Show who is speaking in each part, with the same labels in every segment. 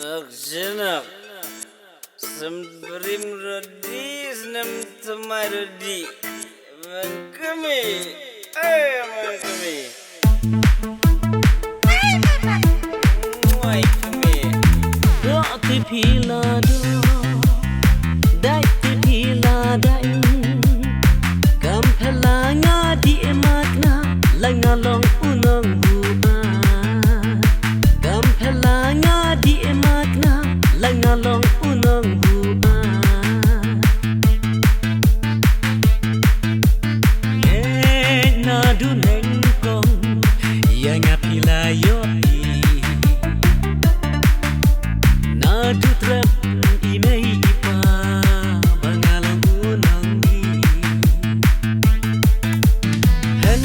Speaker 1: Jenak sembrim rodi senam temai rodi mangkemi mangkemi mangkemi
Speaker 2: do ti phila do dai ti phila dai kam phela nga di makna langa long unang buba kam phela nga di makna langa long unang buba na du neng kong yang phila yo na du trap imei ipa bangalang unang di han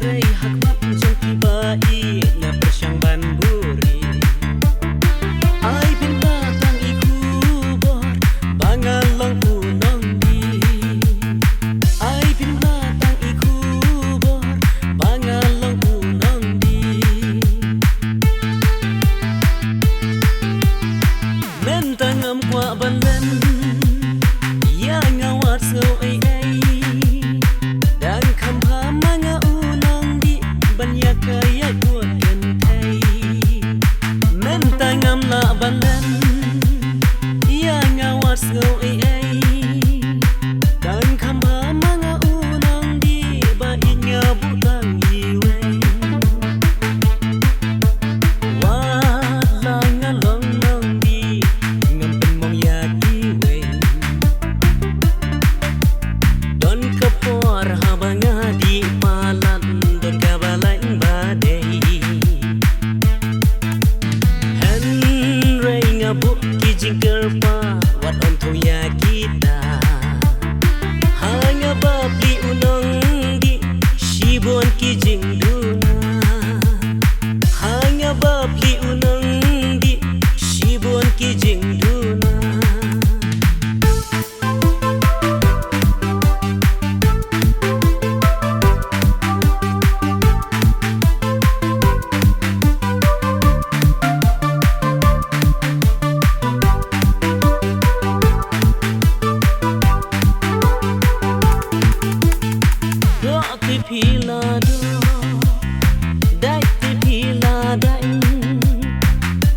Speaker 2: rei hakmat jong tiba i na persyang banburi ai bin batang iku bor bangalang unang di ai bin batang iku bor bangalang unang di mentangam kwa balan ya ngawat so ai ai dan khamha manga unang di banyak kaya kuat kan thai mentangam la balan ya ngawat so ai ai dan khamha manga unang di ba inya butang iwe Jingkerpa wat om tu ya kita hanya babli unang di shibon ki jingduna hanya babli unang di shibon ki jingduna ti phila do dai ti phila dai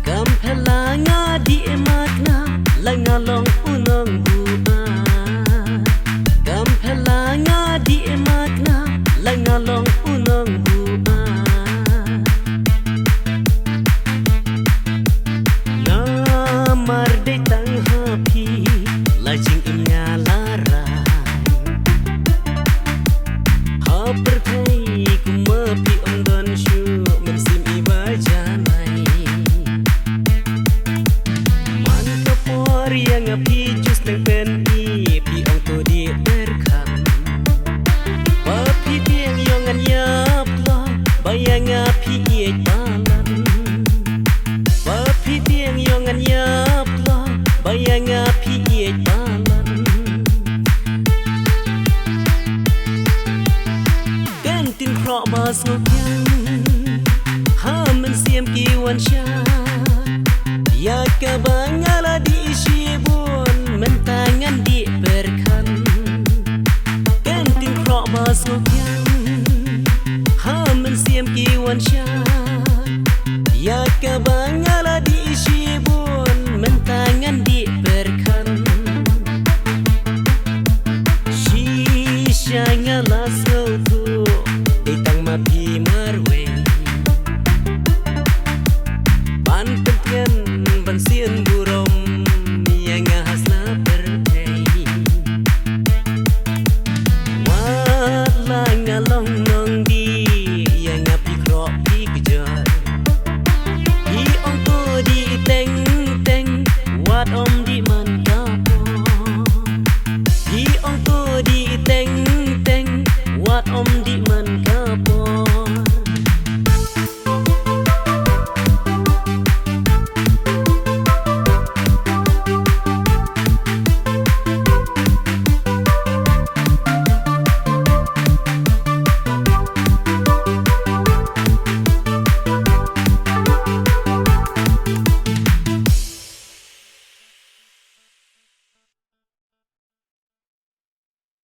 Speaker 2: kam phela nga di makna langa long unang buba kam phela nga di makna langa long unang buba na mar de tang happy lajing imnya lara perthai kumapi ondan shu mensim ibajanai man kapor yang api jus nang pen i pi ong to di terkam papi tiang yongan yap la bayang api i palan papi tiang yongan yap la bayang api i palan tin kro bas ngokyang ha men siam ki wan sha ya ka bangala di shibun mentangan di perkan kan tin kro bas ngokyang ha men siam ki wan sha ya ka